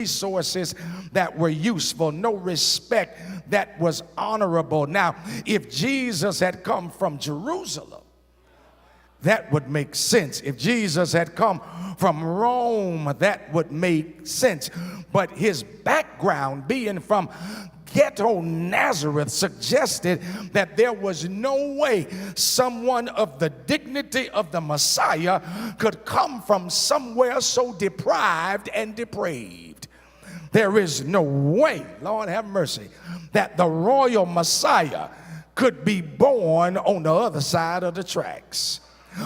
resources that were useful, no respect that was honorable. Now, if Jesus had come from Jerusalem, that would make sense. If Jesus had come from Rome, that would make sense. But his background being from ghetto Nazareth suggested that there was no way someone of the dignity of the Messiah could come from somewhere so deprived and depraved. There is no way, Lord have mercy, that the royal Messiah could be born on the other side of the tracks.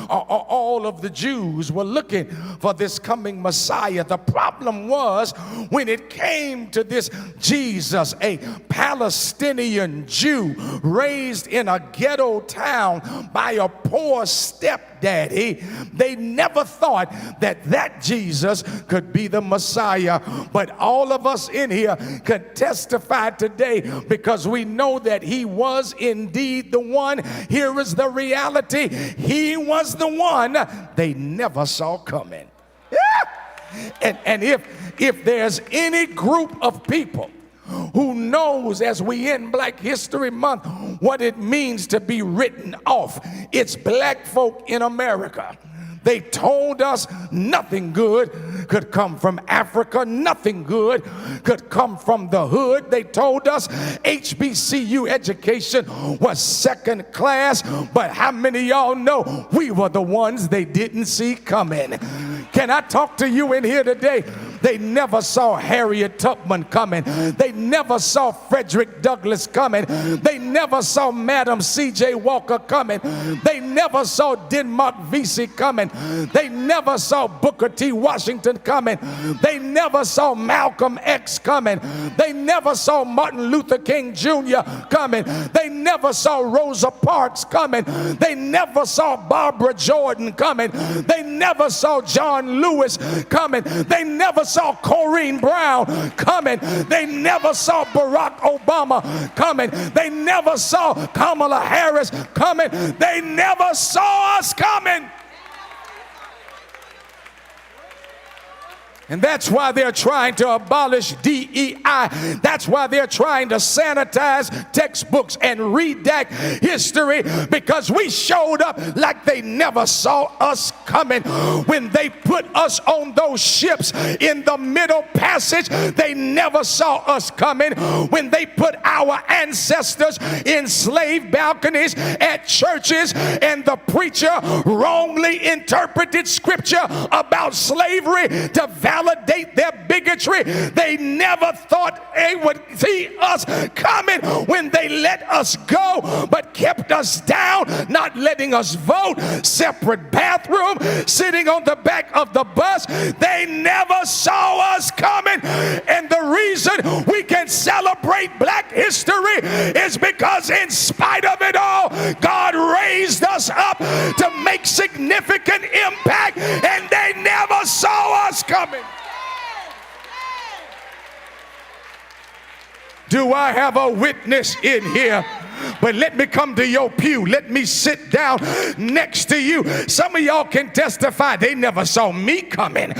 All of the Jews were looking for this coming Messiah. The problem was when it came to this Jesus, a Palestinian Jew raised in a ghetto town by a poor stepdaddy, they never thought that Jesus could be the Messiah. But all of us in here can testify today because we know that he was indeed the one. Here is the reality. He was the one they never saw coming. Yeah. And if there's any group of people who knows, as we end Black History Month, what it means to be written off, it's black folk in America. They told us nothing good could come from Africa. Nothing good could come from the hood. They told us HBCU education was second class. But how many of y'all know we were the ones they didn't see coming? Can I talk to you in here today? They never saw Harriet Tubman coming. They never saw Frederick Douglass coming. They never saw Madam C.J. Walker coming. They never saw Denmark Vesey coming. They never saw Booker T. Washington coming. They never saw Malcolm X coming. They never saw Martin Luther King Jr. coming. They never saw Rosa Parks coming. They never saw Barbara Jordan coming. They never saw John Lewis coming. They never saw Corrine Brown coming. They never saw Barack Obama coming. They never saw Kamala Harris coming. They never saw us coming. And that's why they're trying to abolish DEI. That's why they're trying to sanitize textbooks and redact history, because we showed up like they never saw us coming. When they put us on those ships in the Middle Passage, they never saw us coming. When they put our ancestors in slave balconies at churches and the preacher wrongly interpreted scripture about slavery to validate their bigotry, they never thought they would see us coming. When they let us go but kept us down, not letting us vote, separate bathroom, sitting on the back of the bus, they never saw us coming. And the reason we can celebrate Black history is because in spite of it all, God raised us up to make significant impact, and they never saw us coming. Do I have a witness in here? But let me come to your pew. Let me sit down next to you. Some of y'all can testify they never saw me coming.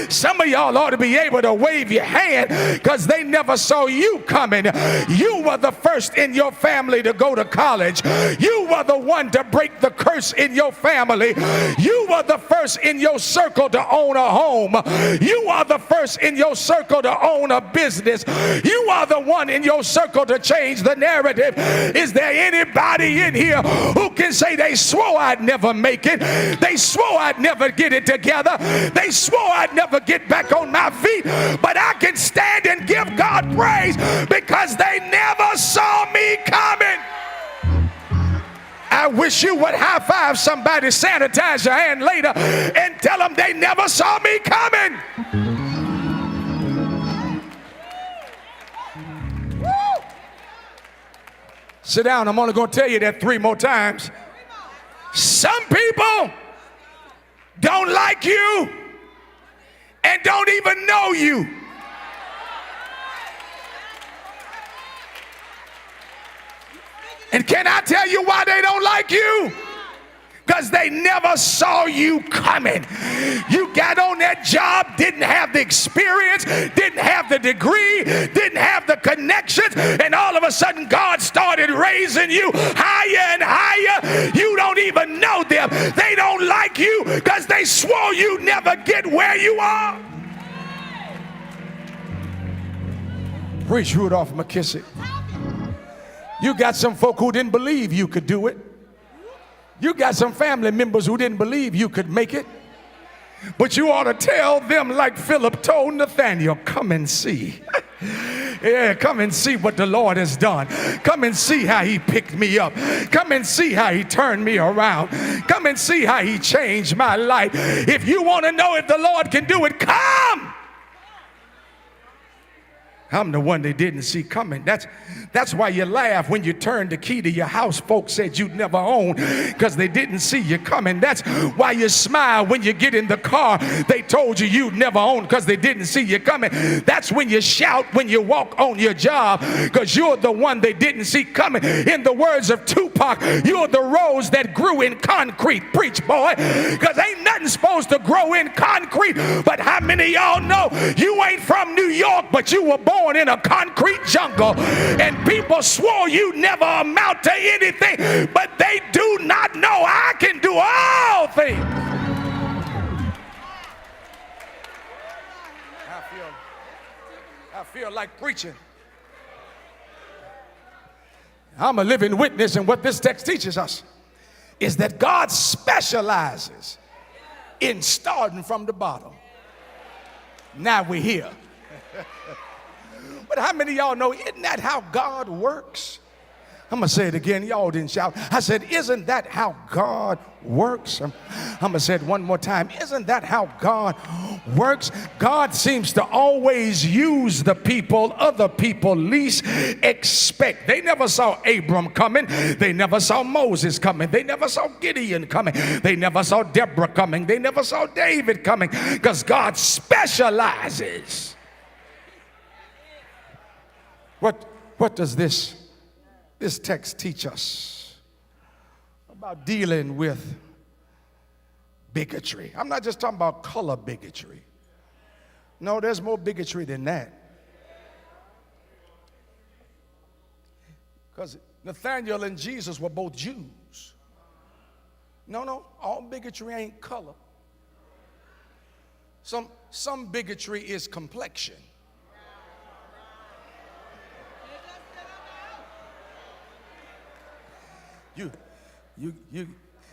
Some of y'all ought to be able to wave your hand because they never saw you coming. You were the first in your family to go to college. You were the one to break the curse in your family. You were the first in your circle to own a home. You are the first in your circle to own a business. You are the one in your circle to change the narrative. Is there anybody in here who can say they swore I'd never make it? They swore I'd never get it together. They swore I'd never get back on my feet. But I can stand and give God praise because they never saw me coming. I wish you would high five somebody, sanitize your hand later, and tell them they never saw me coming. Sit down. I'm only going to tell you that 3 more times. Some people don't like you and don't even know you. And can I tell you why they don't like you? because they never saw you coming. You got on that job, didn't have the experience, didn't have the degree, didn't have the connections, and all of a sudden God started raising you higher and higher. You don't even know them. They don't like you because they swore you'd never get where you are. Preach, Rudolph McKissick. You got some folk who didn't believe you could do it. You got some family members who didn't believe you could make it. But you ought to tell them like Philip told Nathaniel, come and see. Yeah, come and see what the Lord has done. Come and see how he picked me up. Come and see how he turned me around. Come and see how he changed my life. If you want to know if the Lord can do it, come. I'm the one they didn't see coming. That's why you laugh when you turn the key to your house folks said you'd never own, because they didn't see you coming. That's why you smile when you get in the car they told you you'd never own, because they didn't see you coming. That's when you shout when you walk on your job, because you're the one they didn't see coming. In the words of Tupac, you're the rose that grew in concrete. Preach, boy, because ain't nothing supposed to grow in concrete. But how many of y'all know you ain't from New York, but you were born in a concrete jungle, and people swore you never amount to anything, but they do not know I can do all things. I feel like preaching. I'm a living witness, and what this text teaches us is that God specializes in starting from the bottom. Now we're here. But how many of y'all know, isn't that how God works? I'm going to say it again. Y'all didn't shout. I said, isn't that how God works? I'm going to say it one more time. Isn't that how God works? God seems to always use the people other people least expect. They never saw Abram coming. They never saw Moses coming. They never saw Gideon coming. They never saw Deborah coming. They never saw David coming, because God specializes. What does this text teach us about dealing with bigotry? I'm not just talking about color bigotry. No, there's more bigotry than that. Because Nathaniel and Jesus were both Jews. No, all bigotry ain't color. Some bigotry is complexion.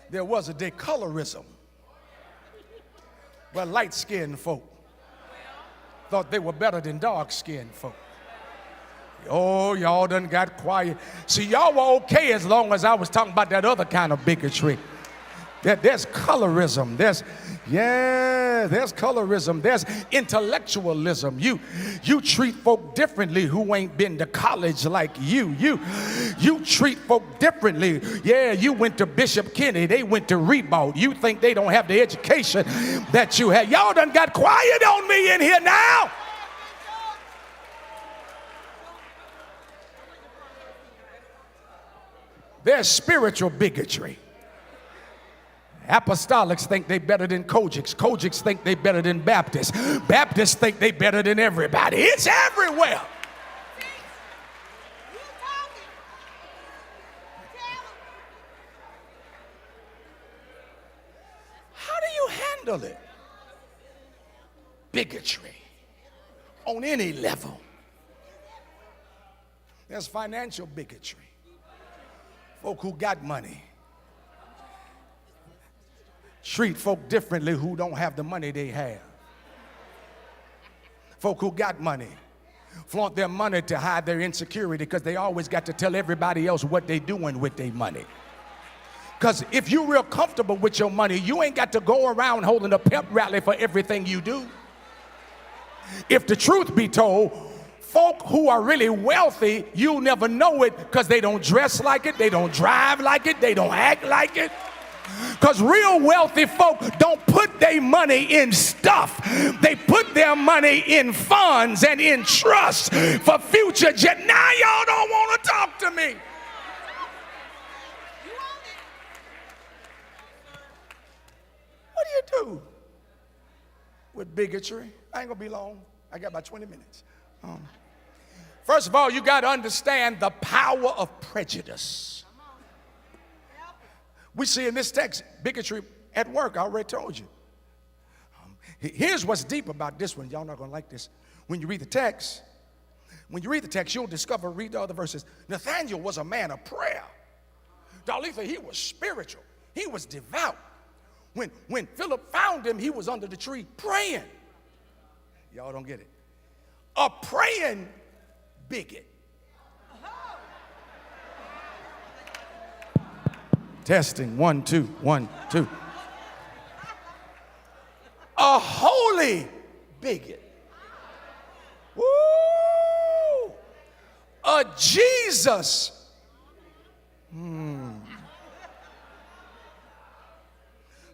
There was a day colorism where light-skinned folk thought they were better than dark-skinned folk. Oh, y'all done got quiet. See, y'all were okay as long as I was talking about that other kind of bigotry. There's colorism. There's colorism. There's intellectualism. You treat folk differently who ain't been to college like you. You treat folk differently. Yeah, you went to Bishop Kenny. They went to Rebound. You think they don't have the education that you had. Y'all done got quiet on me in here now. There's spiritual bigotry. Apostolics think they better than Kojics. Kojics think they better than Baptists. Baptists think they better than everybody. It's everywhere. How do you handle it? Bigotry on any level. There's financial bigotry. Folk who got money treat folk differently who don't have the money they have. Folk who got money flaunt their money to hide their insecurity, because they always got to tell everybody else what they doing with their money. Because if you're real comfortable with your money, you ain't got to go around holding a pep rally for everything you do. If the truth be told, folk who are really wealthy, you'll never know it, because they don't dress like it, they don't drive like it, they don't act like it. Because real wealthy folk don't put their money in stuff. They put their money in funds and in trusts for future. Now y'all don't want to talk to me. What do you do with bigotry? I ain't gonna be long. I got about 20 minutes. First of all, you got to understand the power of prejudice. We see in this text bigotry at work. I already told you. Here's what's deep about this one. Y'all not gonna like this. When you read the text, you'll discover, read the other verses. Nathanael was a man of prayer. Dalitha, he was spiritual. He was devout. When Philip found him, he was under the tree praying. Y'all don't get it. A praying bigot. Testing, 1, 2, 1, 2. A holy bigot. Woo! A Jesus.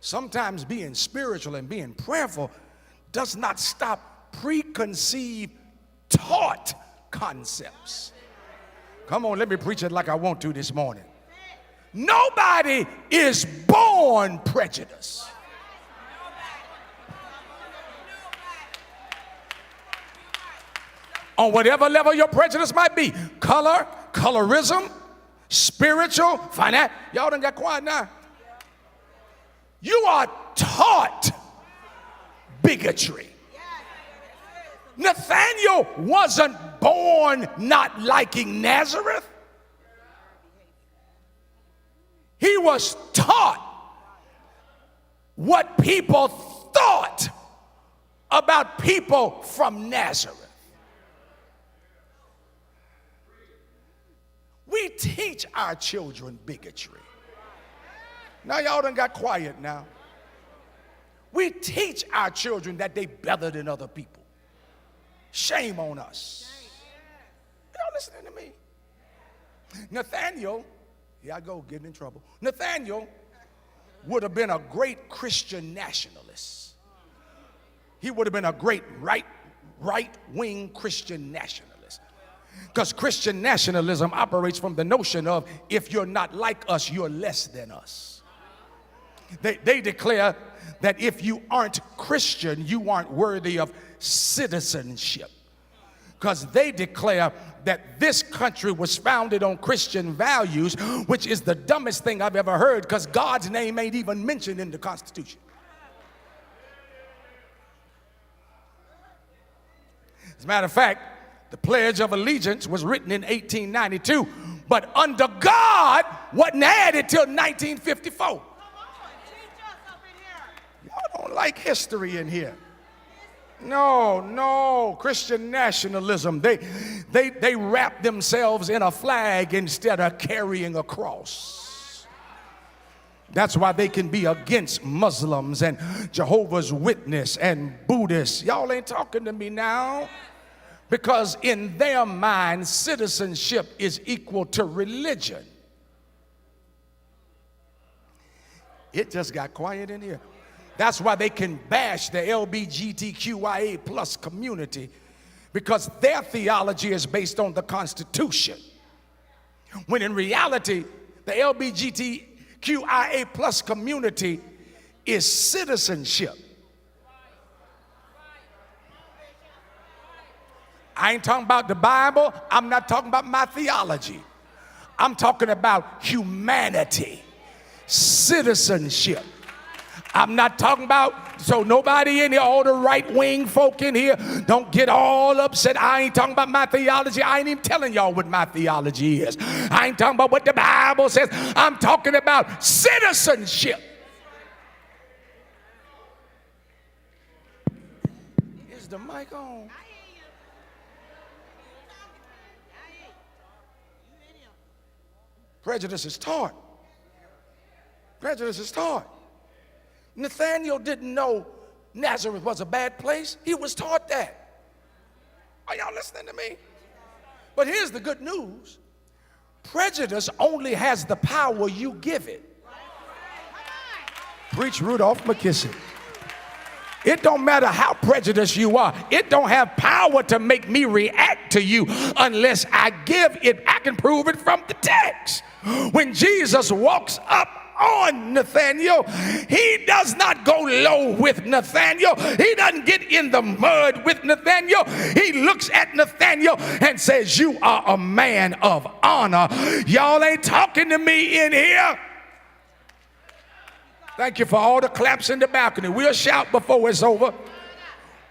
Sometimes being spiritual and being prayerful does not stop preconceived taught concepts. Come on, let me preach it like I want to this morning. Nobody is born prejudiced. On whatever level your prejudice might be, color, colorism, spiritual, finance. Y'all done got quiet now. You are taught bigotry. Nathanael wasn't born not liking Nazareth. He was taught what people thought about people from Nazareth. We teach our children bigotry. Now y'all done got quiet now. We teach our children that they better than other people. Shame on us. Y'all listening to me? Nathanael, here I go getting in trouble. Nathanael would have been a great Christian nationalist. He would have been a great right-wing Christian nationalist. Because Christian nationalism operates from the notion of if you're not like us, you're less than us. They declare that if you aren't Christian, you aren't worthy of citizenship. Because they declare that this country was founded on Christian values, which is the dumbest thing I've ever heard, because God's name ain't even mentioned in the Constitution. As a matter of fact, the Pledge of Allegiance was written in 1892, but under God wasn't added till 1954. Y'all don't like history in here. No, Christian nationalism. They wrap themselves in a flag instead of carrying a cross. That's why they can be against Muslims and Jehovah's Witness and Buddhists. Y'all ain't talking to me now. Because in their mind, citizenship is equal to religion. It just got quiet in here. That's why they can bash the LGBTQIA plus community, because their theology is based on the Constitution. When in reality, the LGBTQIA plus community is citizenship. I ain't talking about the Bible. I'm not talking about my theology. I'm talking about humanity, citizenship. I'm not talking about, so nobody in here, all the right-wing folk in here, don't get all upset. I ain't talking about my theology. I ain't even telling y'all what my theology is. I ain't talking about what the Bible says. I'm talking about citizenship. Is the mic on? Prejudice is taught. Prejudice is taught. Nathanael didn't know Nazareth was a bad place. He was taught that. Are y'all listening to me? But here's the good news. Prejudice only has the power you give it. Preach Rudolph McKissick. It don't matter how prejudiced you are. It don't have power to make me react to you unless I give it. I can prove it from the text. When Jesus walks up on Nathaniel. He does not go low with Nathaniel. He doesn't get in the mud with Nathaniel. He looks at Nathaniel and says, you are a man of honor. Y'all ain't talking to me in here. Thank you for all the claps in the balcony. We'll shout before it's over.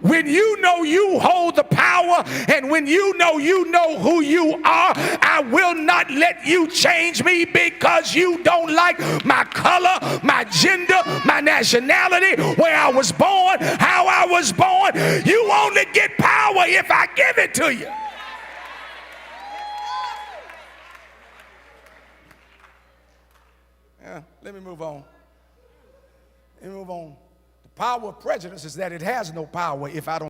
When you know you hold the power, and when you know who you are, I will not let you change me because you don't like my color, my gender, my nationality, where I was born, how I was born. You only get power if I give it to you. Let me move on. Let me move on. The power of prejudice is that it has no power if I don't